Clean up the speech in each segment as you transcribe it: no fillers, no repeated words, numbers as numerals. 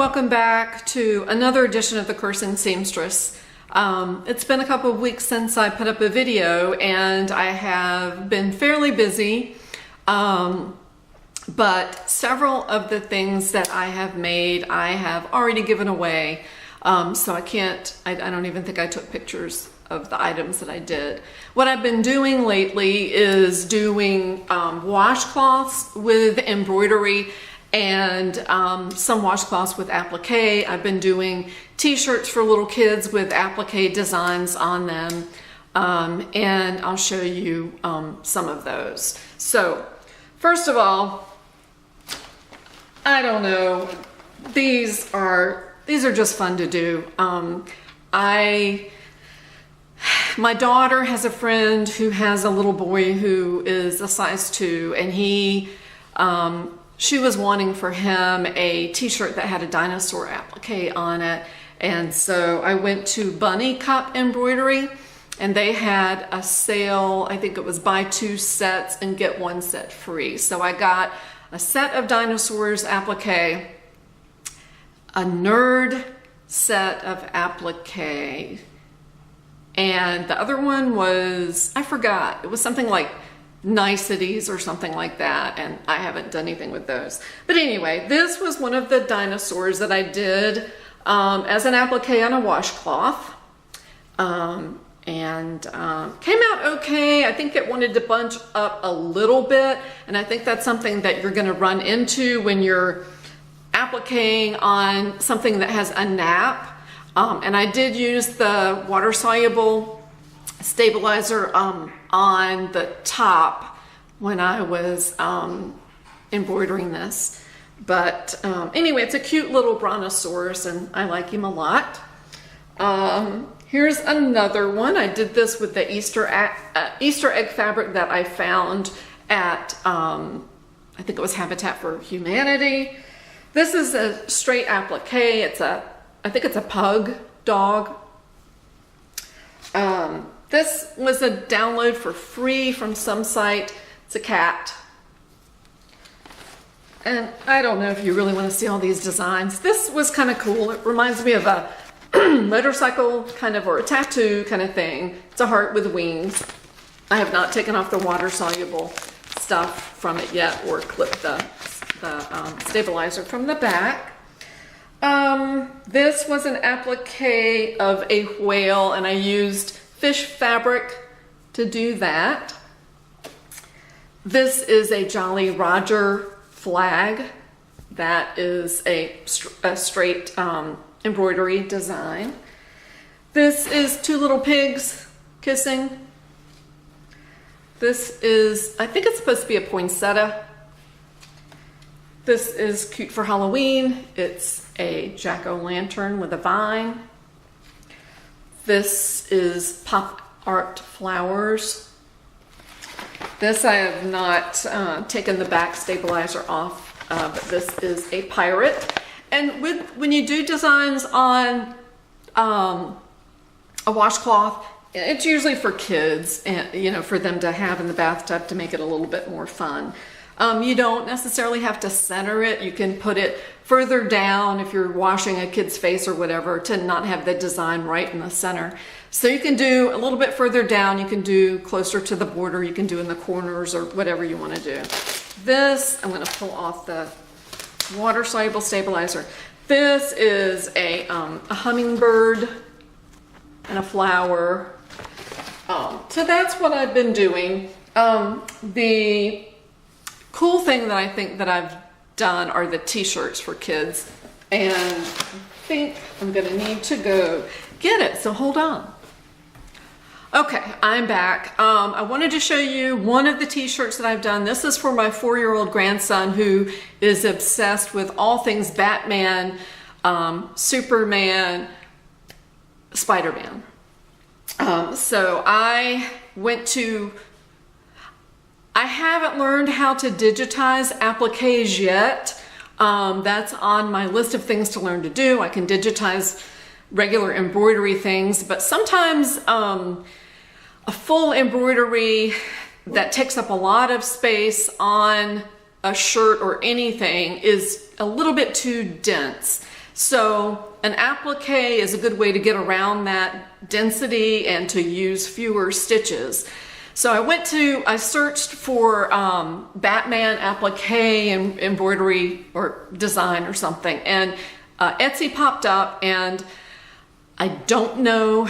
welcome back to another edition of the Cursing Seamstress. It's been a couple of weeks since I put up a video and I have been fairly busy, but several of the things that I have made I have already given away, so I don't even think I took pictures of the items that I did. What I've been doing lately is doing washcloths with embroidery and some washcloths with applique. I've been doing t-shirts for little kids with applique designs on them, and I'll show you some of those. So first of all, I don't know, these are just fun to do. My daughter has a friend who has a little boy who is a size 2, and she was wanting for him a t-shirt that had a dinosaur applique on it. And so I went to Bunny Cup Embroidery, and they had a sale. I think it was buy 2 sets and get 1 set free. So I got a set of dinosaurs applique, a nerd set of applique, and the other one was, I forgot, it was something like niceties or something like that, and I haven't done anything with those. But anyway, this was one of the dinosaurs that I did as an applique on a washcloth, and came out okay. I think it wanted to bunch up a little bit, and I think that's something that you're going to run into when you're appliquing on something that has a nap. And I did use the water-soluble stabilizer on the top when I was embroidering this. But anyway, it's a cute little brontosaurus, and I like him a lot. Here's another one. I did this with the Easter egg fabric that I found at, I think it was Habitat for Humanity. This is a straight applique. I think it's a pug dog. This was a download for free from some site. It's a cat. And I don't know if you really want to see all these designs. This was kind of cool. It reminds me of a motorcycle kind of, or a tattoo kind of thing. It's a heart with wings. I have not taken off the water-soluble stuff from it yet, or clipped the stabilizer from the back. This was an applique of a whale, and I used fish fabric to do that. This is a Jolly Roger flag. That is a straight embroidery design. This is 2 little pigs kissing. This is, I think it's supposed to be a poinsettia. This is cute for Halloween. It's a jack-o'-lantern with a vine. This is pop art flowers. This I have not taken the back stabilizer off, but this is a pirate. And when you do designs on a washcloth, it's usually for kids, and for them to have in the bathtub to make it a little bit more fun. You don't necessarily have to center it. You can put it further down if you're washing a kid's face or whatever, to not have the design right in the center. So you can do a little bit further down. You can do closer to the border. You can do in the corners or whatever you want to do. This, I'm going to pull off the water-soluble stabilizer. This is a hummingbird and a flower. So that's what I've been doing. The cool thing that I think that I've done are the t-shirts for kids, and I think I'm gonna need to go get it, so hold on. Okay, I'm back. I wanted to show you one of the t-shirts that I've done. This is for my 4-year-old grandson, who is obsessed with all things Batman, Superman, Spider-Man. So I haven't learned how to digitize appliques yet. That's on my list of things to learn to do. I can digitize regular embroidery things, but sometimes a full embroidery that takes up a lot of space on a shirt or anything is a little bit too dense. So an applique is a good way to get around that density and to use fewer stitches. So I searched for Batman applique and embroidery or design or something, and Etsy popped up, and I don't know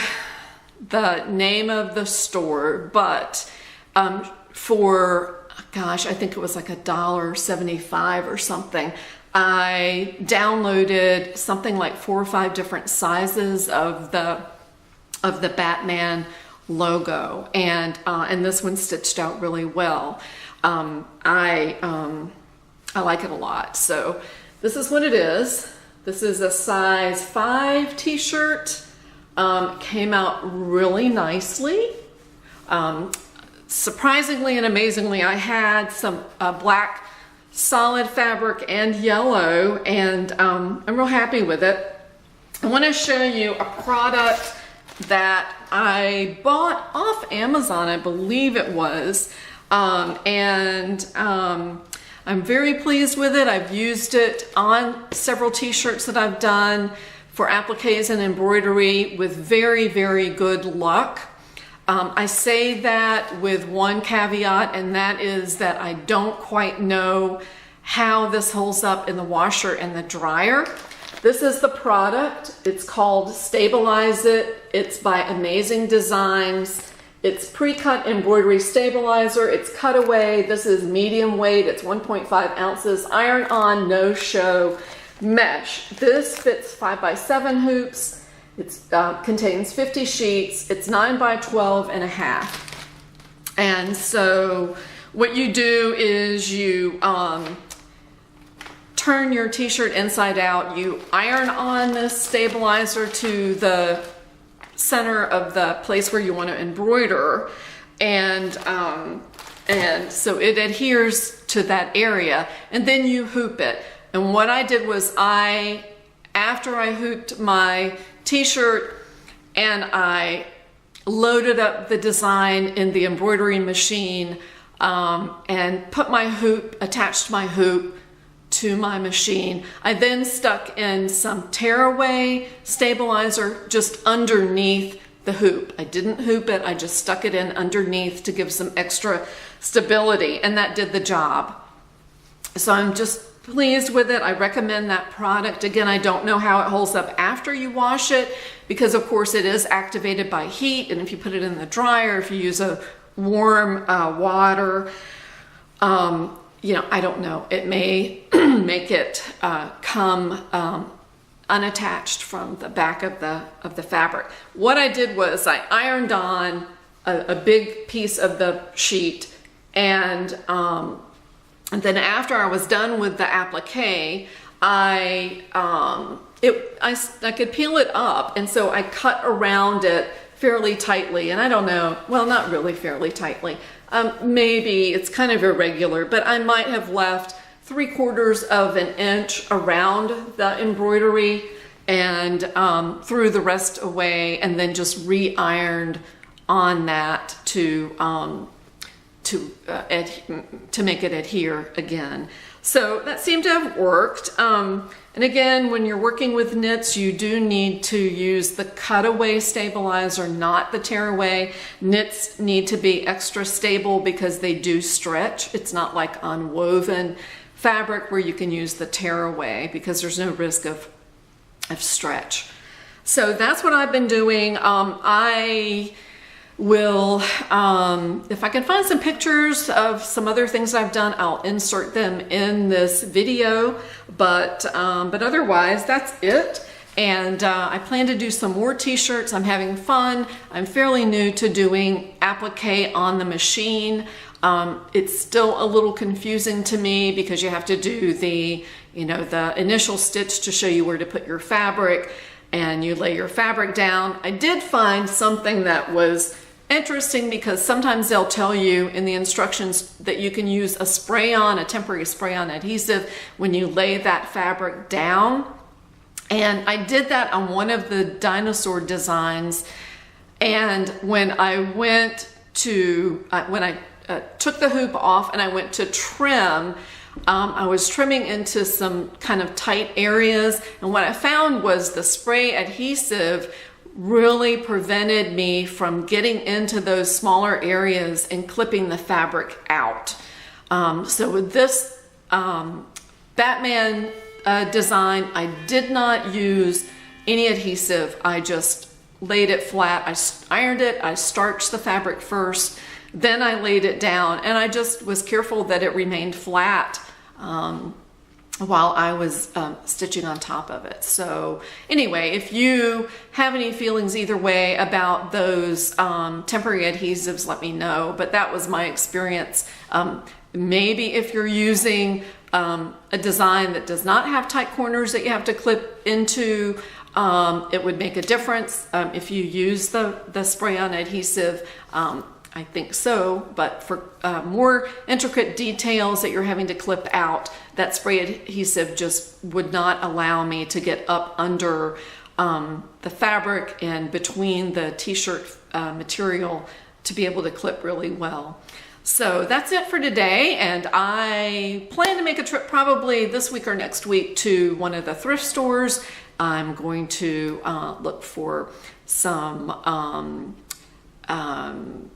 the name of the store, but for, gosh, I think it was like $1.75 or something, I downloaded something like 4 or 5 different sizes of the Batman logo, and this one stitched out really well. I like it a lot. So this is what it is. This is a size 5 t-shirt. Came out really nicely. Surprisingly and amazingly, I had some black solid fabric and yellow, and I'm real happy with it. I want to show you a product that I bought off Amazon, I believe it was, and I'm very pleased with it. I've used it on several t-shirts that I've done for appliques and embroidery with very, very good luck. I say that with one caveat, and that is that I don't quite know how this holds up in the washer and the dryer. This is the product. It's called Stabilize It. It's by Amazing Designs. It's pre-cut embroidery stabilizer. It's cutaway. This is medium weight. It's 1.5 ounces. Iron on, no show mesh. This fits 5x7 hoops. It contains 50 sheets. It's 9x12.5. And so what you do is you turn your t-shirt inside out. You iron on this stabilizer to the center of the place where you want to embroider, and so it adheres to that area, and then you hoop it. And what I did was after I hooped my t-shirt and I loaded up the design in the embroidery machine and attached my hoop to my machine. I then stuck in some tearaway stabilizer just underneath the hoop. I didn't hoop it, I just stuck it in underneath to give some extra stability, and that did the job. So I'm just pleased with it. I recommend that product. Again, I don't know how it holds up after you wash it, because of course it is activated by heat, and if you put it in the dryer, if you use a warm water, I don't know. It may make it come unattached from the back of the fabric. What I did was I ironed on a big piece of the sheet, and then after I was done with the applique, I could peel it up, and so I cut around it fairly tightly. And I don't know, well, not really fairly tightly. Maybe it's kind of irregular, but I might have left 3/4 of an inch around the embroidery and threw the rest away, and then just re-ironed on that to make it adhere again. So that seemed to have worked. And again, when you're working with knits, you do need to use the cutaway stabilizer, not the tearaway. Knits need to be extra stable because they do stretch. It's not like on woven fabric where you can use the tearaway because there's no risk of stretch. So that's what I've been doing. I will, if I can find some pictures of some other things I've done, I'll insert them in this video, but otherwise that's it. And I plan to do some more t-shirts. I'm having fun. I'm fairly new to doing applique on the machine. It's still a little confusing to me because you have to do the initial stitch to show you where to put your fabric, and you lay your fabric down. I did find something that was interesting because sometimes they'll tell you in the instructions that you can use a spray-on, a temporary spray-on adhesive when you lay that fabric down. And I did that on one of the dinosaur designs, and when I took the hoop off and I went to trim, I was trimming into some kind of tight areas, and what I found was the spray adhesive really prevented me from getting into those smaller areas and clipping the fabric out. So with this Batman design, I did not use any adhesive. I just laid it flat. I ironed it, I starched the fabric first, then I laid it down, and I just was careful that it remained flat while I was stitching on top of it. So anyway, if you have any feelings either way about those temporary adhesives, let me know. But that was my experience. Maybe if you're using a design that does not have tight corners that you have to clip into, it would make a difference if you use the spray-on adhesive. I think so, but for more intricate details that you're having to clip out, that spray adhesive just would not allow me to get up under the fabric and between the t-shirt material to be able to clip really well. So that's it for today, and I plan to make a trip probably this week or next week to one of the thrift stores. I'm going to look for some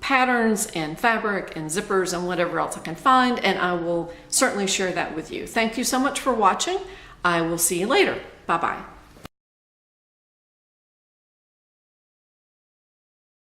patterns and fabric and zippers and whatever else I can find, and I will certainly share that with you. Thank you so much for watching. I will see you later. Bye-bye.